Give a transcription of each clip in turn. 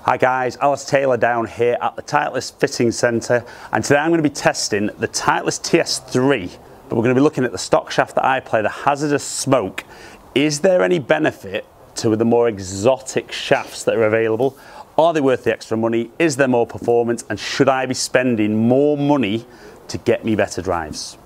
Hi guys, Alice Taylor down here at the Titleist Fitting Centre, and today I'm going to be testing the Titleist TS3, but we're going to be looking at the stock shaft that I play, the hazardous smoke. Is there any benefit to the more exotic shafts that are available? Are they worth the extra money? Is there more performance? And should I be spending more money to get me better drives?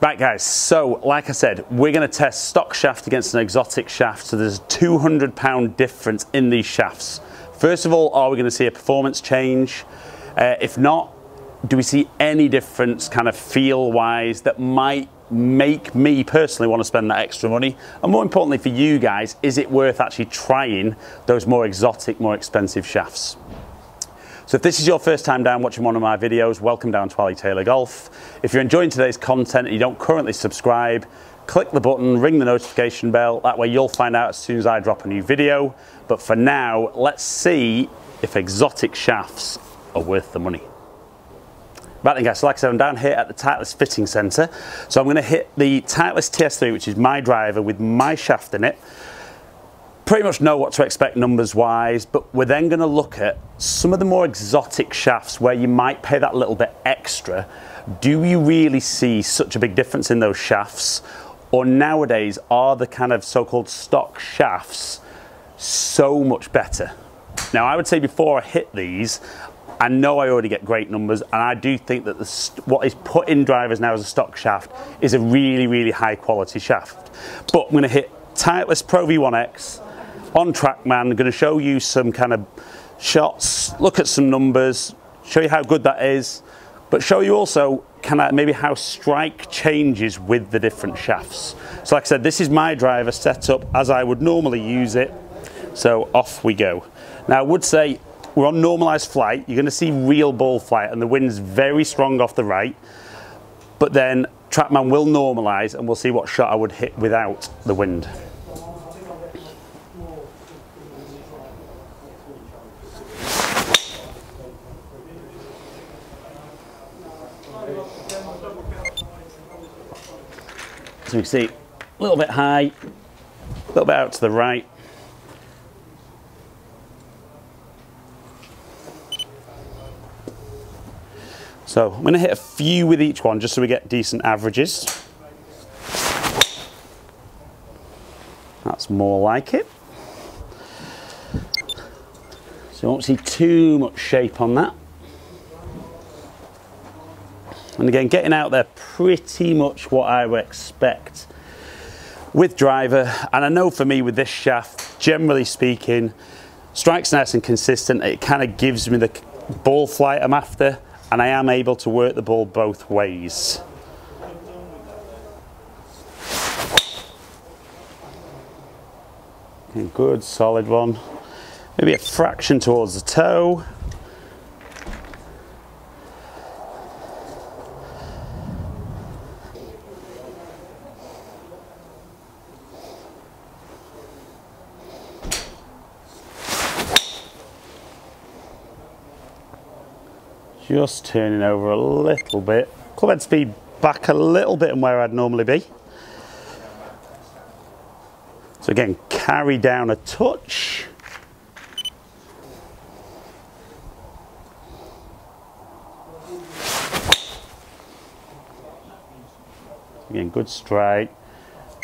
Right guys, so like I said, we're going to test stock shaft against an exotic shaft. So there's a £200 difference in these shafts. First of all, are we going to see a performance change? If not, do we see any difference kind of feel wise that might make me personally want to spend that extra money? And more importantly for you guys, is it worth actually trying those more exotic, more expensive shafts? So if this is your first time down watching one of my videos, welcome down to Ali Taylor Golf. If you're enjoying today's content and you don't currently subscribe, click the button, ring the notification bell. That way you'll find out as soon as I drop a new video. But for now, let's see if exotic shafts are worth the money. Right then guys, so like I said, I'm down here at the Titleist Fitting Centre. So I'm going to hit the Titleist TS3, which is my driver with my shaft in it. Pretty much know what to expect numbers wise, but we're then going to look at some of the more exotic shafts where you might pay that little bit extra. Do you really see such a big difference in those shafts? Or nowadays, are the kind of so-called stock shafts so much better? Now I would say before I hit these, I know I already get great numbers, and I do think that what is put in drivers now as a stock shaft is a really, really high quality shaft. But I'm going to hit Titleist Pro V1X on TrackMan. I'm going to show you some kind of shots, look at some numbers, show you how good that is, but show you also maybe how strike changes with the different shafts. So like I said, this is my driver set up as I would normally use it. So off we go. Now I would say we're on normalized flight. You're going to see real ball flight and the wind's very strong off the right, but then TrackMan will normalize and we'll see what shot I would hit without the wind. So you can see a little bit high, a little bit out to the right. So I'm going to hit a few with each one just so we get decent averages. That's more like it. So you won't see too much shape on that. And again, getting out there pretty much what I would expect with driver. And I know for me with this shaft, generally speaking, strike's nice and consistent. It kind of gives me the ball flight I'm after, and I am able to work the ball both ways. Okay, good, solid one. Maybe a fraction towards the toe. Just turning over a little bit. Club head speed back a little bit on where I'd normally be. So again, carry down a touch. Again, good strike.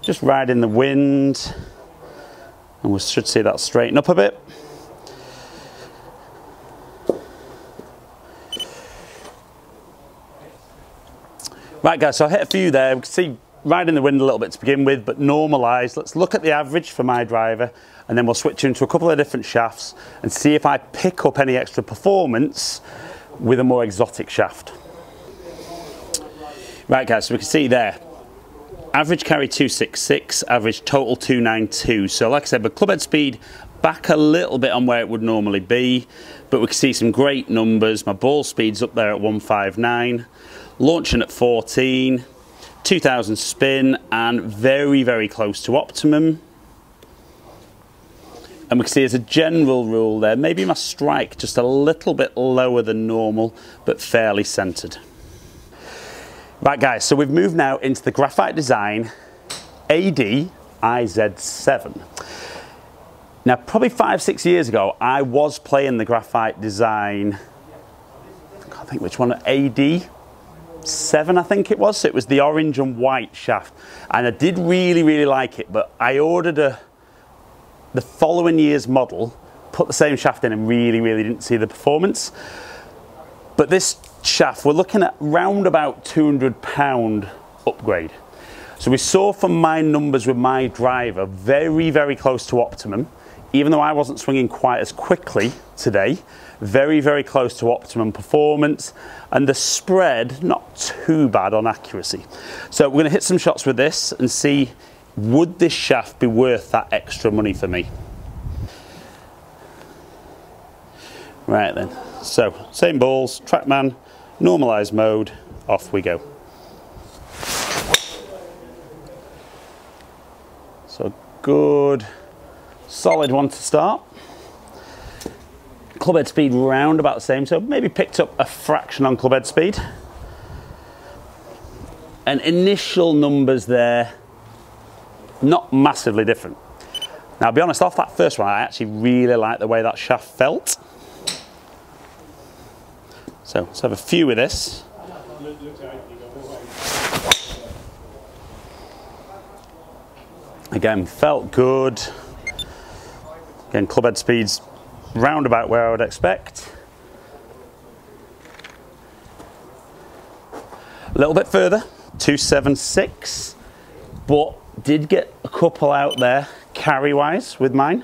Just riding the wind. And we should see that straighten up a bit. Right guys, so I hit a few there. We can see riding the wind a little bit to begin with, but normalised. Let's look at the average for my driver, and then we'll switch into a couple of different shafts and see if I pick up any extra performance with a more exotic shaft. Right guys, so we can see there, average carry 266, average total 292. So like I said, but club head speed back a little bit on where it would normally be, but we can see some great numbers. My ball speed's up there at 159. Launching at 14, 2000 spin, and very, very close to optimum. And we can see as a general rule there, maybe my strike just a little bit lower than normal, but fairly centered. Right guys, so we've moved now into the graphite design AD IZ7. Now, probably 5-6 years ago, I was playing the graphite design, I can't think which one, AD7 I think it was. So it was the orange and white shaft. And I did really like it, but I ordered the following year's model, put the same shaft in and really didn't see the performance. But this shaft, we're looking at round about £200 upgrade. So we saw from my numbers with my driver, very close to optimum. Even though I wasn't swinging quite as quickly today, very close to optimum performance, and the spread not too bad on accuracy. So we're going to hit some shots with this and see, would this shaft be worth that extra money for me? Right then, so same balls, TrackMan, normalized mode, off we go. So good, solid one to start. Clubhead speed round about the same, so maybe picked up a fraction on clubhead speed. And initial numbers there, not massively different. Now, I'll be honest, off that first one, I actually really like the way that shaft felt. So let's have a few with this. Again, felt good. Again, clubhead speeds round about where I would expect. A little bit further, 276, but did get a couple out there carry-wise with mine.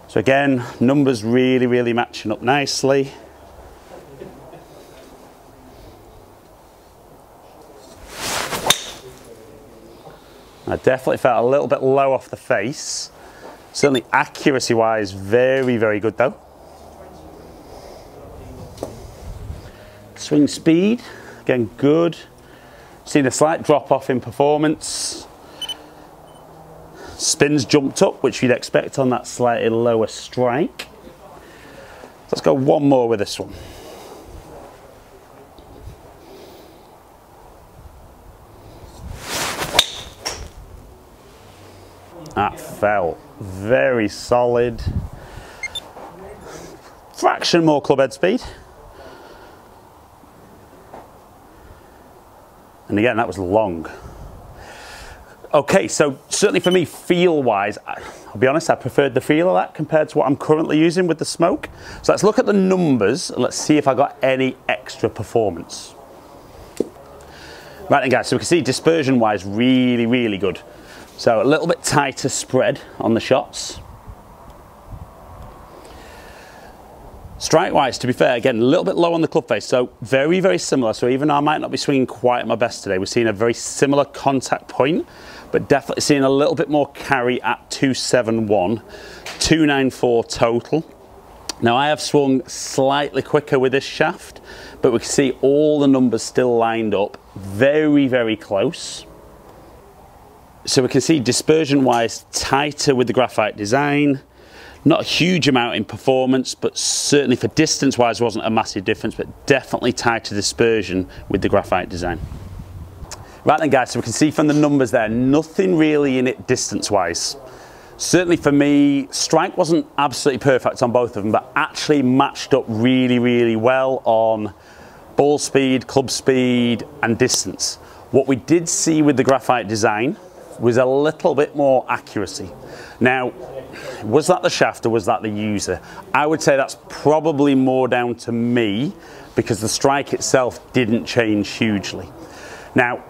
So again, numbers really matching up nicely. I definitely felt a little bit low off the face. Certainly accuracy-wise, very good though. Swing speed, again good. Seen a slight drop off in performance. Spins jumped up, which you'd expect on that slightly lower strike. Let's go one more with this one. That felt very solid. Fraction more clubhead speed. And again, that was long. Okay, so certainly for me, feel-wise, I'll be honest, I preferred the feel of that compared to what I'm currently using with the smoke. So let's look at the numbers and let's see if I got any extra performance. Right then guys, so we can see dispersion-wise, really good. So a little bit tighter spread on the shots. Strike-wise, to be fair, again, a little bit low on the club face, so very similar. So even though I might not be swinging quite at my best today, we're seeing a very similar contact point, but definitely seeing a little bit more carry at 271, 294 total. Now I have swung slightly quicker with this shaft, but we can see all the numbers still lined up very close. So we can see dispersion-wise tighter with the graphite design. Not a huge amount in performance, but certainly for distance-wise wasn't a massive difference, but definitely tighter dispersion with the graphite design. Right then guys, so we can see from the numbers there, nothing really in it distance-wise. Certainly for me, strike wasn't absolutely perfect on both of them, but actually matched up really well on ball speed, club speed, and distance. What we did see with the graphite design was a little bit more accuracy. Now, was that the shaft or was that the user? I would say that's probably more down to me because the strike itself didn't change hugely. Now,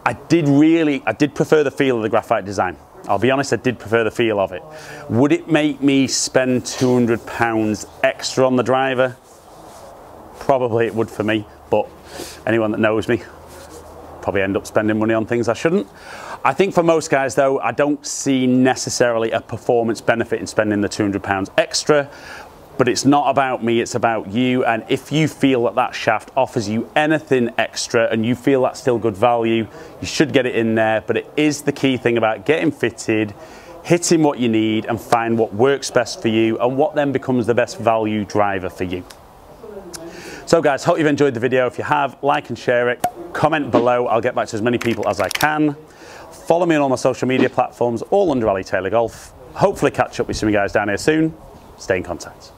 I did prefer the feel of the graphite design. I'll be honest, I did prefer the feel of it. Would it make me spend £200 extra on the driver? Probably it would for me, but anyone that knows me probably end up spending money on things I shouldn't. I think for most guys though, I don't see necessarily a performance benefit in spending the £200 extra, but it's not about me, it's about you. And if you feel that that shaft offers you anything extra and you feel that's still good value, you should get it in there. But it is the key thing about getting fitted, hitting what you need and find what works best for you and what then becomes the best value driver for you. So guys, hope you've enjoyed the video. If you have, like and share it, comment below. I'll get back to as many people as I can. Follow me on all my social media platforms, all under Ali Taylor Golf. Hopefully catch up with some of you guys down here soon. Stay in contact.